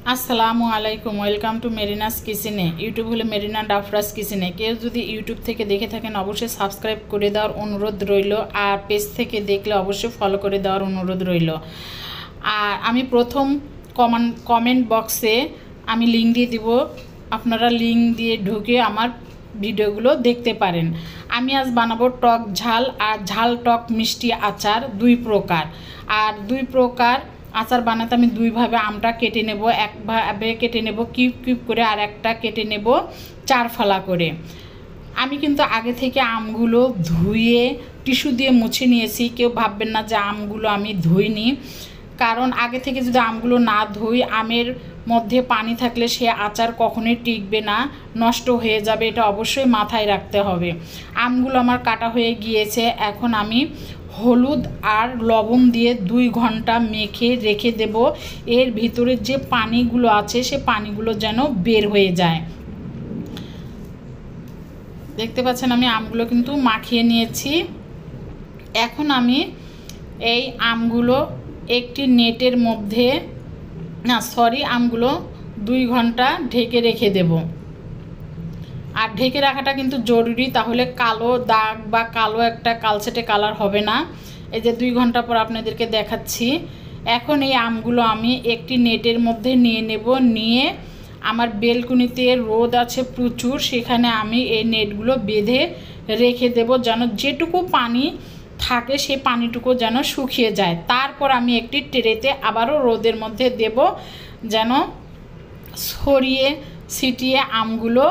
আসসালামু আলাইকুম, welcome to মেরিনাস কিচেনে। ইউটিউব হলে মেরিনা ডাফরাস কিচেনে। কেউ যদি ইউটিউব থেকে দেখে থাকেন অবশ্যই সাবস্ক্রাইব করে দেওয়ার অনুরোধ রইল, আর পেজ থেকে দেখলে অবশ্যই ফলো করে দেওয়ার অনুরোধ রইল। আর আমি প্রথম কমেন্ট বক্সে আমি লিঙ্ক দিয়ে দিব, আপনারা লিঙ্ক দিয়ে ঢুকে আমার ভিডিওগুলো দেখতে পারেন। আমি আজ বানাবো টক ঝাল আর ঝাল টক মিষ্টি আচার দুই প্রকার। আর দুই প্রকার আচার বানাতে আমি দুইভাবে আমটা কেটে নেব, একভাবে কেটে নেব কিউব কিউব করে, আর একটা কেটে নেব চার ফালা করে। আমি কিন্তু আগে থেকে আমগুলো ধুয়ে টিস্যু দিয়ে মুছে নিয়েছি। কেউ ভাববেন না যে আমগুলো আমি ধুইনি, কারণ আগে থেকে যদি আমগুলো না ধুই, আমের মধ্যে পানি থাকলে সে আচার কখনোই টিকবে না, নষ্ট হয়ে যাবে। এটা অবশ্যই মাথায় রাখতে হবে। আমগুলো আমার কাটা হয়ে গিয়েছে। এখন আমি হলুদ আর লবণ দিয়ে 2 ঘন্টা মেখে রেখে দেব। এর ভিতরে যে পানিগুলো আছে সে পানিগুলো যেন বের হয়ে যায়। দেখতে পাচ্ছেন আমি আমগুলো কিন্তু মাখিয়ে নিয়েছি। এখন আমি এই আমগুলো একটি নেটের মধ্যে আমগুলো 2 ঘন্টা ঢেকে রেখে দেব। আর ঢেকে রাখাটা কিন্তু জরুরি, তাহলে কালো দাগ বা কালো একটা কালচেটে কালার হবে না। এই যে 2 ঘন্টা পর আপনাদেরকে দেখাচ্ছি। এখন এই আমগুলো আমি একটি নেটের মধ্যে নিয়ে নেব। নিয়ে আমার বেলকুনিতে রোদ আছে প্রচুর, সেখানে আমি এই নেটগুলো বেঁধে রেখে দেব, যেন যেটুকু পানি থাকে সেই পানিটুকু যেন শুকিয়ে যায়। তারপর আমি একটি ট্রেতে আবারও রোদের মধ্যে দেব, যেন ছড়িয়ে ছিটিয়ে আমগুলো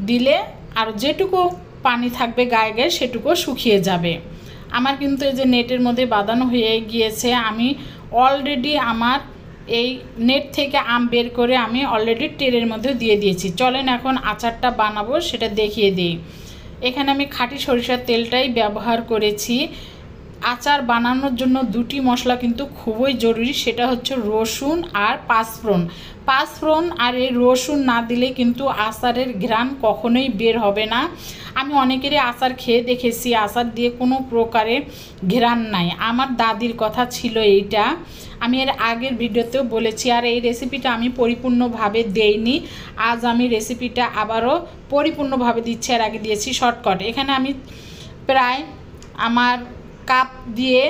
দিলে আর যেটুকু পানি থাকবে গায়ে গায়ে সেটুকু শুকিয়ে যাবে। আমার কিন্তু এই যে নেটের মধ্যে বাঁধানো হয়ে গিয়েছে। আমি অলরেডি আমার এই নেট থেকে আম বের করে আমি অলরেডি ট্রের মধ্যে দিয়ে দিয়েছি। চলেন এখন আচারটা বানাবো সেটা দেখিয়ে দিই। এখানে আমি খাঁটি সরিষার তেলটাই ব্যবহার করেছি। আচার বানানোর জন্য 2টি মশলা কিন্তু খুবই জরুরি, সেটা হচ্ছে রসুন আর পাঁচফোড়ন। আর এই রসুন না দিলে কিন্তু আচারের ঘ্রাণ কখনোই বের হবে না। আমি অনেকেরই আচার খেয়ে দেখেছি, আচার দিয়ে কোনো প্রকারে ঘ্রাণ নাই। আমার দাদির কথা ছিল এইটা, আমি এর আগের ভিডিওতেও বলেছি। আর এই রেসিপিটা আমি পরিপূর্ণভাবে দেইনি, আজ আমি রেসিপিটা আবারও পরিপূর্ণভাবে দিচ্ছি। আর আগে দিয়েছি শর্টকাট। এখানে আমি প্রায় আমার কাপ দিয়ে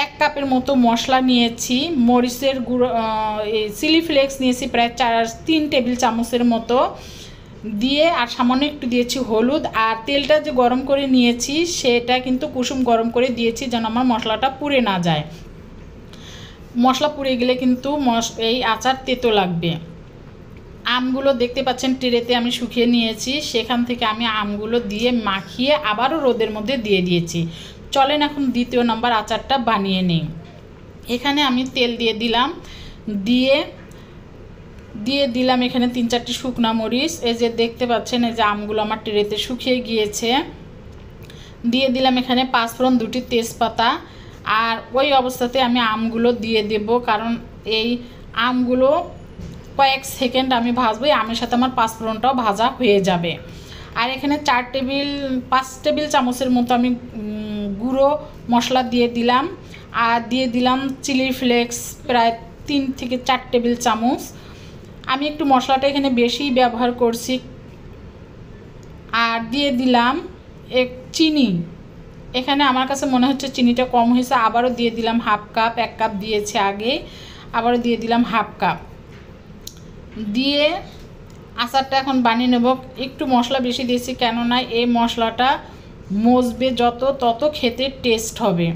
1 কাপের মতো মশলা নিয়েছি। মরিচের গুঁড়ো, চিলি ফ্লেক্স নিয়েছি প্রায় 3 টেবিল চামচের মতো দিয়ে, আর সামান্য একটু দিয়েছি হলুদ। আর তেলটা যে গরম করে নিয়েছি সেটা কিন্তু কুসুম গরম করে দিয়েছি, যেন আমার মশলাটা পুড়ে না যায়। মশলা পুড়ে গেলে কিন্তু এই আচার তেতো লাগবে। আমগুলো দেখতে পাচ্ছেন ট্রেতে আমি শুকিয়ে নিয়েছি, সেখান থেকে আমি আমগুলো দিয়ে মাখিয়ে আবারও রোদের মধ্যে দিয়ে দিয়েছি। চলেন এখন 2য় নম্বর আচারটা বানিয়ে নিই। এখানে আমি তেল দিয়ে দিলাম এখানে 3-4টি শুকনা মরিচ। এই যে দেখতে পাচ্ছেন এই যে আমগুলো আমার ট্রেতে শুকিয়ে গিয়েছে। দিয়ে দিলাম এখানে পাঁচফোড়ন, 2টি তেজপাতা। আর ওই অবস্থাতে আমি আমগুলো দিয়ে দেব, কারণ এই আমগুলো কয়েক সেকেন্ড আমি ভাজবো। আমের সাথে আমার পাঁচফোড়নটাও ভাজা হয়ে যাবে। আর এখানে 5 টেবিল চামচের মতো আমি গুঁড়ো মশলা দিয়ে দিলাম। আর দিয়ে দিলাম চিলি ফ্লেক্স প্রায় 3 থেকে 4 টেবিল চামচ। আমি একটু মশলাটা এখানে বেশি ব্যবহার করছি। আর দিয়ে দিলাম চিনি। এখানে আমার কাছে মনে হচ্ছে চিনিটা কম হয়েছে, আবারও দিয়ে দিলাম হাফ কাপ। 1 কাপ দিয়েছে আগে, আবারও দিয়ে দিলাম হাফ কাপ। দিয়ে আচারটা এখন বানিয়ে নেব। একটু মশলা বেশি দিয়েছি, কেননা এই মশলাটা মজবে তত খেতে টেস্ট হবে।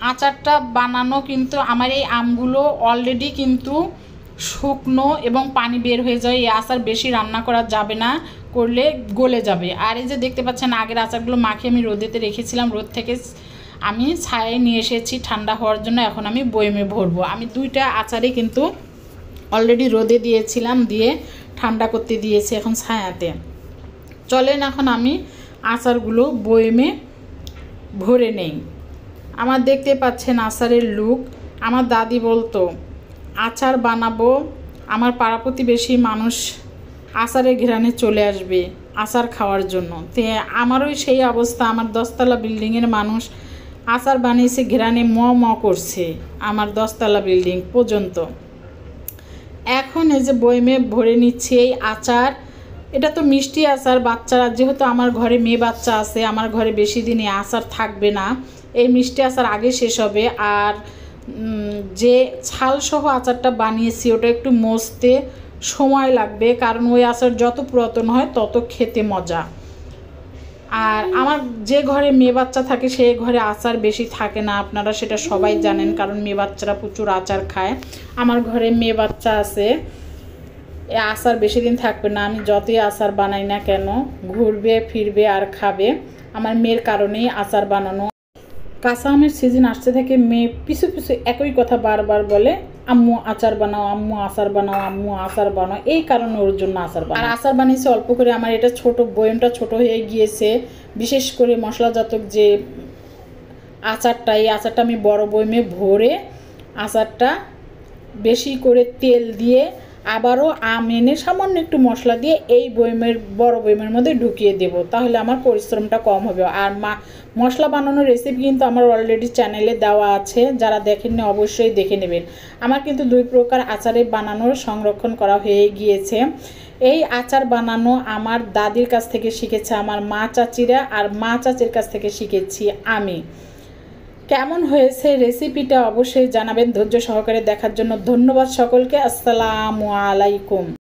আচারটা বানানো কিন্তু আমার এই আমগুলো অলরেডি কিন্তু শুকনো এবং পানি বের হয়ে যায়। এই আচার বেশি রান্না করা যাবে না, করলে গলে যাবে। আর এই যে দেখতে পাচ্ছেন আগের আচারগুলো মাখিয়ে আমি রোদেতে রেখেছিলাম, রোদ থেকে আমি ছায়ায় নিয়ে এসেছি ঠান্ডা হওয়ার জন্য। এখন আমি বয়মে ভরবো। আমি 2টা আচারই কিন্তু অলরেডি রোদে দিয়েছিলাম, দিয়ে ঠান্ডা করতে দিয়েছি এখন ছায়াতে। চলেন এখন আমি আচারগুলো বয়মে ভরে নেই। আমার দেখতে পাচ্ছেন আচারের লুক। আমার দাদি বলতো আচার বানাবো, আমার পাড়া প্রতিবেশী মানুষ আচারের ঘ্রাণে চলে আসবে আচার খাওয়ার জন্য। তো আমারও সেই অবস্থা। আমার 10তলা বিল্ডিংয়ের মানুষ আচার বানিয়েছে, ঘ্রাণে ম করছে আমার 10তলা বিল্ডিং পর্যন্ত। এখন এই যে বয়মে ভরে নিচ্ছি এই আচার। এটা তো মিষ্টি আচার, বাচ্চারা যেহেতু আমার ঘরে মেয়ে বাচ্চা আছে, আমার ঘরে বেশি দিন এই আচার থাকবে না, এই মিষ্টি আচার আগে শেষ হবে। আর যে ছালসহ আচারটা বানিয়েছি ওটা একটু মজতে সময় লাগবে, কারণ ওই আচার যত পুরাতন হয় তত খেতে মজা। আর আমার যে ঘরে মেয়ে বাচ্চা থাকে সেই ঘরে আচার বেশি থাকে না, আপনারা সেটা সবাই জানেন, কারণ মেয়ে বাচ্চারা প্রচুর আচার খায়। আমার ঘরে মেয়ে বাচ্চা আছে, এই আচার বেশি দিন থাকবে না, আমি যতই আচার বানাই না কেন ঘুরবে ফিরবে আর খাবে। আমার মেয়ের কারণেই আচার বানানো। কাঁচা আমের সিজন আসতে থেকে মেয়ে পিছু পিছু একই কথা বারবার বলে, আম্মু আচার বানাও, আম্মু আচার বানাও, আম্মু আচার বানাও। এই কারণে ওর জন্য আচার বানাও। আর আচার বানিয়েছে অল্প করে। আমার এটা ছোট বয়মটা ছোট হয়ে গিয়েছে, বিশেষ করে মশলাজাতক যে আচারটা, এই আচারটা আমি বড় বয়মে ভরে আচারটা বেশি করে তেল দিয়ে আবারও আম এনে সামান্য একটু মশলা দিয়ে এই বড় বয়মের মধ্যে ঢুকিয়ে দেব, তাহলে আমার পরিশ্রমটা কম হবে। আর মশলা বানানোর রেসিপি কিন্তু আমার অলরেডি চ্যানেলে দেওয়া আছে, যারা দেখেননি অবশ্যই দেখে নেবেন। আমার কিন্তু 2 প্রকার আচারে বানানোর সংরক্ষণ করা হয়ে গিয়েছে। এই আচার বানানো আমার দাদির কাছ থেকে শিখেছে আমার মা চাচিরা, আর মা চাচির কাছ থেকে শিখেছি আমি। কেমন হয়েছে রেসিপিটা অবশ্যই জানাবেন। ধৈর্য সহকারে দেখার জন্য ধন্যবাদ সকলকে। আসসালামু আলাইকুম।